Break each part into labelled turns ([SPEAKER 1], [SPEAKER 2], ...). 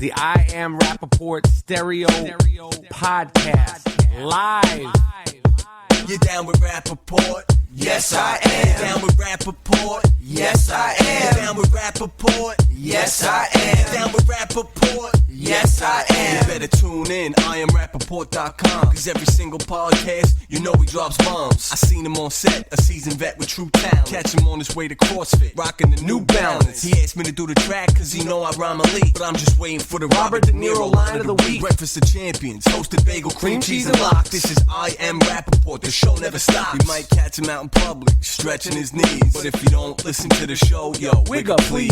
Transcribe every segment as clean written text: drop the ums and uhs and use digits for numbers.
[SPEAKER 1] the I Am Rapaport Stereo Podcast live.
[SPEAKER 2] You down with Rapaport? Yes, I am. Down with Rapaport? Yes, I am. Down with Rapaport? Yes, I am. Down with Rapaport? Yes, I am. You better tune in, IamRapaport.com. Cause every single podcast, you know he drops bombs. I seen him on set, a seasoned vet with true talent. Catch him on his way to CrossFit, rocking the New Balance. He asked me to do the track cause he know I rhyme elite. But I'm just waiting for the Robert De Niro line of the week. Breakfast of Champions, hosted bagel, cream cheese and lox. This is I Am Rapaport, the show never stops. You might catch him out in public, stretching his knees. But if you don't listen to the show, yo, wig up please.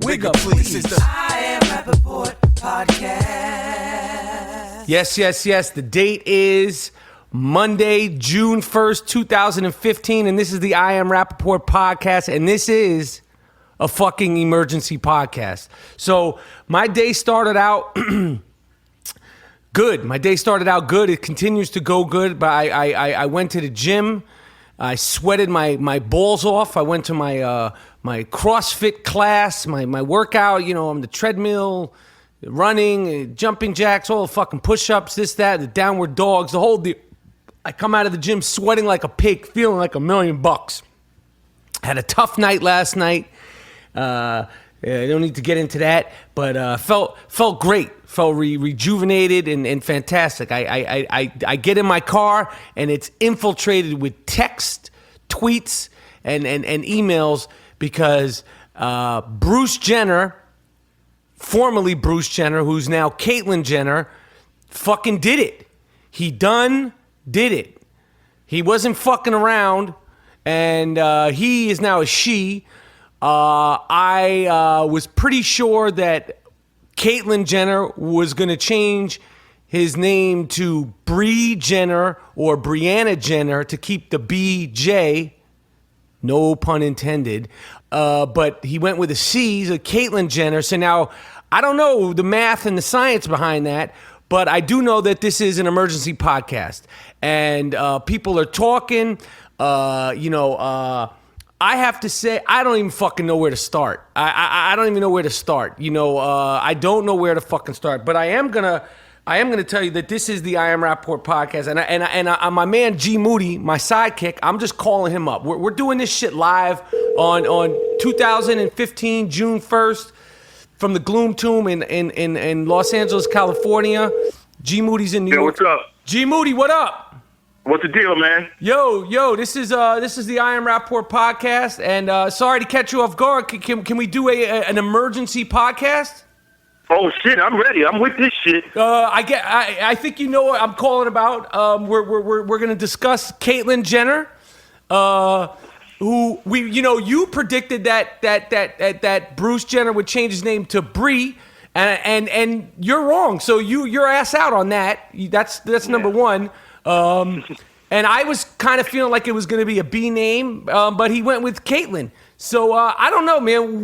[SPEAKER 2] Wig up please. This is the
[SPEAKER 3] I Am Rapaport Podcast.
[SPEAKER 1] Yes. The date is Monday, June 1st, 2015. And this is the I Am Rapaport Podcast. And this is a fucking emergency podcast. So my day started out good. It continues to go good. But I went to the gym. I sweated my balls off. I went to my CrossFit class, my workout, you know, on the treadmill, running, jumping jacks, all the fucking push-ups, this, that, the downward dogs, the whole deal. I come out of the gym sweating like a pig, feeling like $1 million. Had a tough night last night. I don't need to get into that, but felt great. Felt rejuvenated and fantastic. I get in my car and it's infiltrated with text, tweets, and emails because Bruce Jenner, formerly Bruce Jenner, who's now Caitlyn Jenner, fucking did it. He did it. He wasn't fucking around, and he is now a she. I was pretty sure that Caitlyn Jenner was going to change his name to Bree Jenner or Brianna Jenner to keep the BJ, no pun intended, but he went with a C, so Caitlyn Jenner. So now, I don't know the math and the science behind that, but I do know that this is an emergency podcast, and people are talking, I have to say, I don't even fucking know where to start. I don't even know where to start. I don't know where to fucking start. But I am gonna tell you that this is the I Am Rapaport podcast, and my man G Moody, my sidekick, I'm just calling him up. We're doing this shit live on 2015 June 1st from the Gloom Tomb in Los Angeles, California. G Moody's in New York.
[SPEAKER 4] What's up?
[SPEAKER 1] G Moody, what up?
[SPEAKER 4] What's the deal, man?
[SPEAKER 1] Yo, this is the I Am Rapaport podcast, and sorry to catch you off guard. Can we do an emergency podcast?
[SPEAKER 4] Oh shit, I'm ready. I'm with this shit.
[SPEAKER 1] I think you know what I'm calling about. We're gonna discuss Caitlyn Jenner, who you predicted that Bruce Jenner would change his name to Bree, and you're wrong. So your ass out on that. That's number one. And I was kind of feeling like it was going to be a B name, but he went with Caitlyn. So I don't know, man.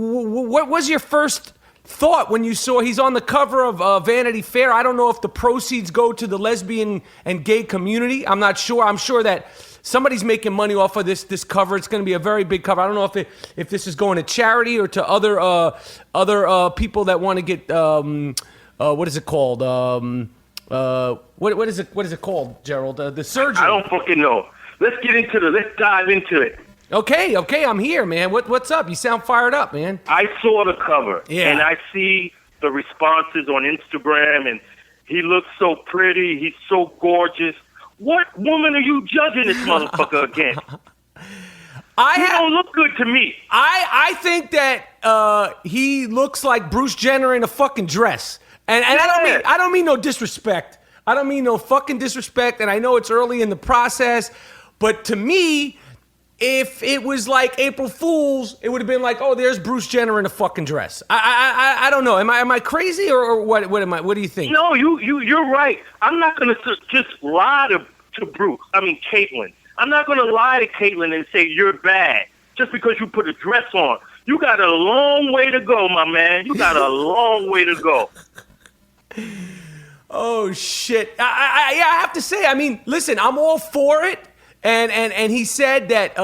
[SPEAKER 1] What was your first thought when you saw he's on the cover of Vanity Fair? I don't know if the proceeds go to the lesbian and gay community. I'm not sure. I'm sure that somebody's making money off of this cover. It's going to be a very big cover. I don't know if this is going to charity or to other people that want to get what is it called? What is it called, Gerald? The surgery.
[SPEAKER 4] I don't fucking know. Let's dive into it.
[SPEAKER 1] Okay, I'm here, man. What's up? You sound fired up, man.
[SPEAKER 4] I saw the cover,
[SPEAKER 1] yeah,
[SPEAKER 4] and I see the responses on Instagram, and he looks so pretty. He's so gorgeous. What woman are you judging this motherfucker against? He don't look good to me. I
[SPEAKER 1] think that he looks like Bruce Jenner in a fucking dress. And yeah. I don't mean no disrespect. I don't mean no fucking disrespect. And I know it's early in the process, but to me, if it was like April Fool's, it would have been like, oh, there's Bruce Jenner in a fucking dress. I don't know. Am I crazy or what? What do you think?
[SPEAKER 4] No, you're right. I'm not gonna just lie to Caitlyn. I'm not gonna lie to Caitlyn and say you're bad just because you put a dress on. You got a long way to go, my man. You got a long way to go.
[SPEAKER 1] Oh shit! I have to say, I mean, listen, I'm all for it, and he said that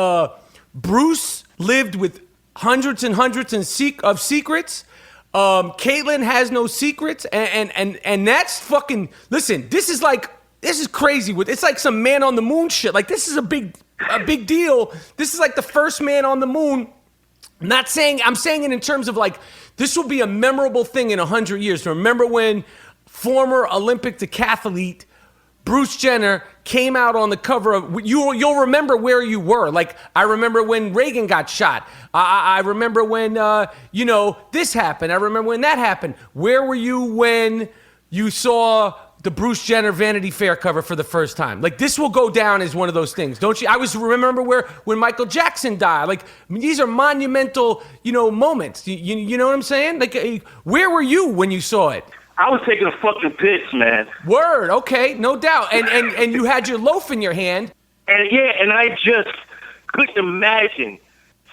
[SPEAKER 1] Bruce lived with hundreds and hundreds of secrets. Caitlyn has no secrets, and that's fucking. Listen, this is crazy. It's like some man on the moon shit. Like this is a big deal. This is like the first man on the moon. I'm saying it in terms of like this will be a memorable thing in 100 years. Remember when former Olympic decathlete Bruce Jenner came out on the cover of, you'll remember where you were. Like, I remember when Reagan got shot. I remember when, this happened. I remember when that happened. Where were you when you saw the Bruce Jenner Vanity Fair cover for the first time? Like, this will go down as one of those things, don't you? I remember when Michael Jackson died. Like, these are monumental, moments. You know what I'm saying? Like, where were you when you saw it?
[SPEAKER 4] I was taking a fucking piss, man.
[SPEAKER 1] Word, okay, no doubt. And you had your loaf in your hand.
[SPEAKER 4] And I just couldn't imagine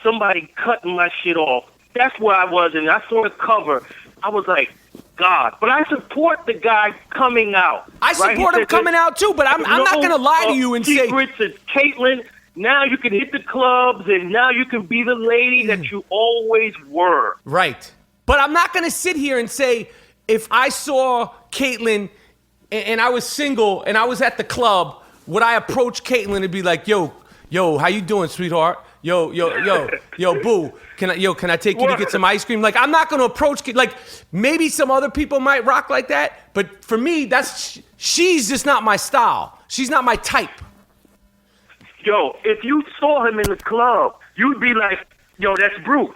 [SPEAKER 4] somebody cutting my shit off. That's where I was, and I saw the cover. I was like, God. But I support the guy coming out.
[SPEAKER 1] I support him coming out too, but I'm not going to lie to you and say...
[SPEAKER 4] Secrets is Caitlyn. Now you can hit the clubs, and now you can be the lady that you always were.
[SPEAKER 1] Right. But I'm not going to sit here and say... If I saw Caitlyn and I was single and I was at the club, would I approach Caitlyn and be like, yo, how you doing, sweetheart? Yo, boo, can I take you to get some ice cream? Like, I'm not going to approach, like, maybe some other people might rock like that, but for me, she's just not my style. She's not my type.
[SPEAKER 4] Yo, if you saw him in the club, you'd be like, yo, that's Bruce.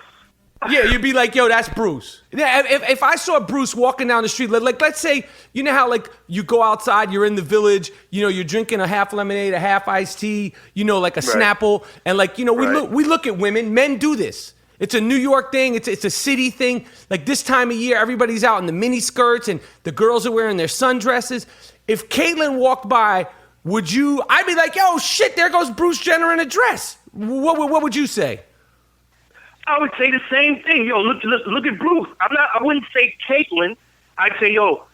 [SPEAKER 1] Yeah, you'd be like, yo, that's Bruce. Yeah, if I saw Bruce walking down the street, like let's say, you know how like you go outside, you're in the village, you're drinking a half lemonade, a half iced tea, like a Snapple, and like, we look at women, men do this. It's a New York thing, it's a city thing. Like this time of year, everybody's out in the mini skirts and the girls are wearing their sundresses. If Caitlyn walked by, I'd be like, yo, shit, there goes Bruce Jenner in a dress. What would you say?
[SPEAKER 4] I would say the same thing. Yo, look at Bruce. I wouldn't say Caitlyn. I'd say, yo,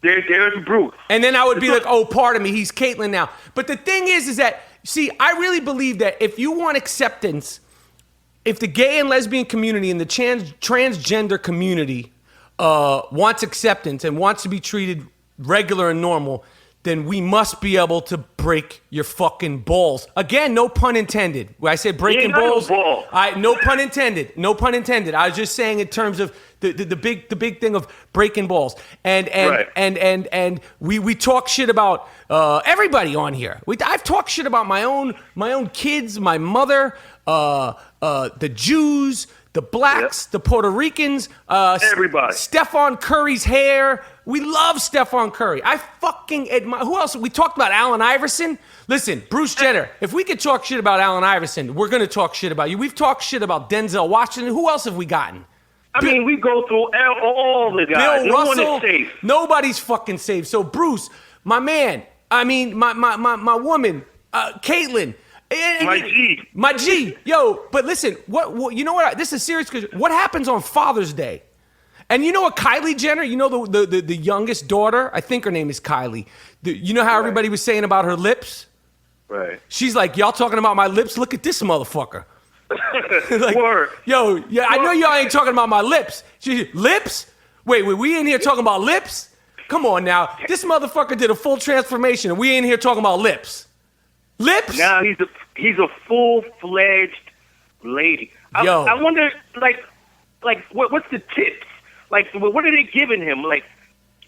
[SPEAKER 4] there's Bruce.
[SPEAKER 1] And then I would be like, oh, pardon me, he's Caitlyn now. But the thing is that, see, I really believe that if you want acceptance, if the gay and lesbian community and the transgender community wants acceptance and wants to be treated regular and normal, then we must be able to break your fucking balls. Again, no pun intended. When I say breaking balls, no pun intended. No pun intended. I was just saying in terms of the big thing of breaking balls. And we talk shit about everybody on here. I've talked shit about my own kids, my mother, the Jews, the blacks, the Puerto Ricans,
[SPEAKER 4] everybody.
[SPEAKER 1] Stephon Curry's hair. We love Stephon Curry. I fucking admire. Who else? We talked about Allen Iverson. Listen, Bruce Jenner, if we could talk shit about Allen Iverson, we're going to talk shit about you. We've talked shit about Denzel Washington. Who else have we gotten?
[SPEAKER 4] I mean, we go through all the guys.
[SPEAKER 1] Bill Russell.
[SPEAKER 4] No one is safe.
[SPEAKER 1] Nobody's fucking safe. So, Bruce, my man, I mean, my woman, Caitlyn. My G. Yo, but listen, what you know what? This is serious because what happens on Father's Day? And you know what, Kylie Jenner, the youngest daughter, I think her name is Kylie. You know how everybody was saying about her lips?
[SPEAKER 4] Right.
[SPEAKER 1] She's like, y'all talking about my lips? Look at this motherfucker. Like,
[SPEAKER 4] Word.
[SPEAKER 1] Yo, yeah, I know y'all ain't talking about my lips. Lips? Wait, we in here talking about lips? Come on now. This motherfucker did a full transformation and we in here talking about lips. Lips?
[SPEAKER 4] Now he's a full-fledged lady. I wonder, like what's the tips? Like, what are they giving him? Like,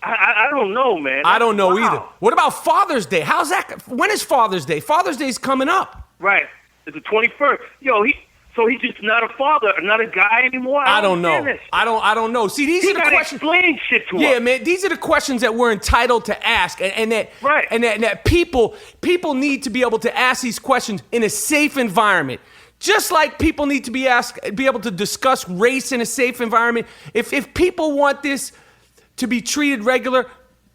[SPEAKER 4] I don't know, man.
[SPEAKER 1] I don't know either. What about Father's Day? How's that? When is Father's Day? Father's Day's coming up.
[SPEAKER 4] Right. It's the 21st. Yo, he's just not a father, not a guy anymore.
[SPEAKER 1] I don't know. I don't know. See, these are the questions.
[SPEAKER 4] Explain shit to us.
[SPEAKER 1] Yeah, man. These are the questions that we're entitled to ask, and that people need to be able to ask these questions in a safe environment. Just like people need to be able to discuss race in a safe environment. If people want this to be treated regular,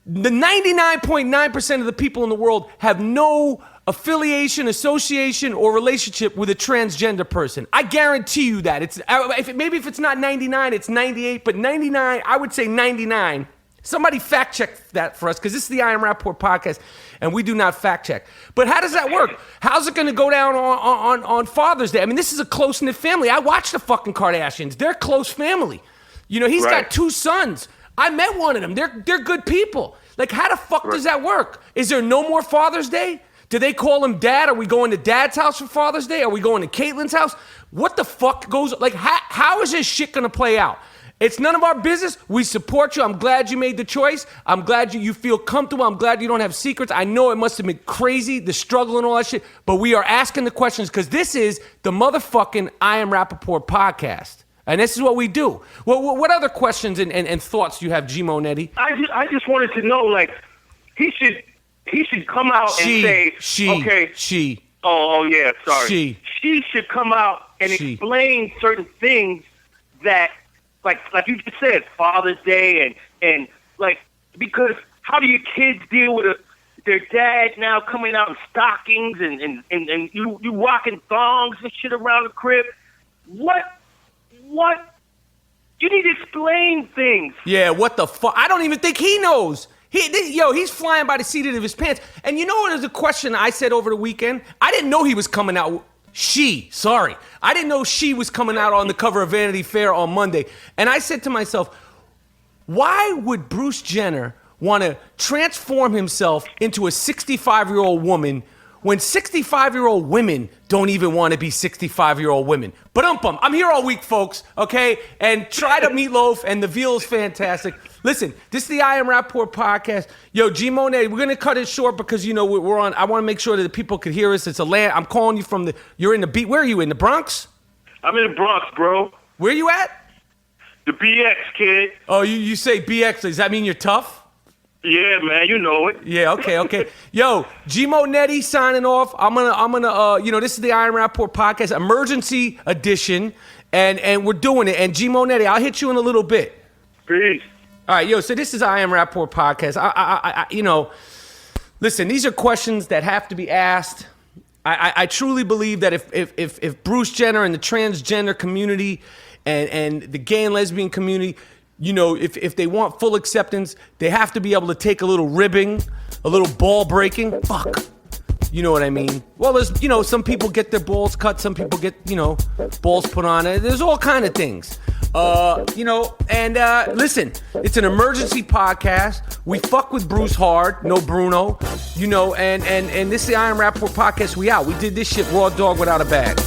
[SPEAKER 1] the 99.9% of the people in the world have no affiliation, association, or relationship with a transgender person. I guarantee you that. Maybe if it's not 99, it's 98, but 99, I would say 99. Somebody fact check that for us, because this is the I Am Rapaport podcast, and we do not fact check. But how does that work? How's it going to go down on Father's Day? I mean, this is a close-knit family. I watch the fucking Kardashians. They're a close family. You know, he's
[SPEAKER 4] Right.
[SPEAKER 1] got 2 sons. I met one of them. They're good people. Like, how the fuck does that work? Is there no more Father's Day? Do they call him dad? Are we going to dad's house for Father's Day? Are we going to Caitlyn's house? What the fuck goes, like, how is this shit gonna play out? It's none of our business. We support you. I'm glad you made the choice. I'm glad you feel comfortable. I'm glad you don't have secrets. I know it must have been crazy, the struggle and all that shit, but we are asking the questions because this is the motherfucking I Am Rapaport podcast. And this is what we do. What other questions and thoughts do you have, G Moody?
[SPEAKER 4] I just wanted to know, like, he should come out and say, okay.
[SPEAKER 1] She.
[SPEAKER 4] Oh yeah, sorry. She should come out and explain certain things that, like you just said, Father's Day and like, because how do your kids deal with their dad now coming out in stockings and you walking thongs and shit around the crib? What? You need to explain things.
[SPEAKER 1] Yeah, what the fuck? I don't even think he knows. He's flying by the seat of his pants. And you know what is a question I said over the weekend? I didn't know he was coming out. I didn't know she was coming out on the cover of Vanity Fair on Monday. And I said to myself, why would Bruce Jenner want to transform himself into a 65-year-old woman when 65-year-old women don't even want to be 65-year-old women? But I'm here all week, folks, okay? And try to meet Loaf, and the veal is fantastic. Listen, this is the I Am Rapaport podcast. Yo, G Moody, we're going to cut it short because, you know, we're on. I want to make sure that the people could hear us. It's a land. I'm calling you from you're in the beat. Where are you, in the Bronx?
[SPEAKER 4] I'm in the Bronx, bro.
[SPEAKER 1] Where you at?
[SPEAKER 4] The BX, kid.
[SPEAKER 1] Oh, you say BX. Does that mean you're tough?
[SPEAKER 4] Yeah, man, you know it.
[SPEAKER 1] Yeah, okay. Yo, G Moody signing off. I'm gonna you know, this is the I Am Rapaport podcast, emergency edition, and we're doing it. And G Moody, I'll hit you in a little bit.
[SPEAKER 4] Peace.
[SPEAKER 1] All right, yo, so this is I Am Rapaport podcast. I you know, listen, these are questions that have to be asked. I truly believe that if Bruce Jenner and the transgender community and the gay and lesbian community, you know, if they want full acceptance, they have to be able to take a little ribbing, a little ball breaking. Fuck. You know what I mean? Well, there's, you know, some people get their balls cut, some people get, you know, balls put on. There's all kind of things. You know, and listen, it's an emergency podcast. We fuck with Bruce hard, no Bruno. You know, and this is the I Am Rapaport podcast. We out. We did this shit raw dog without a bag.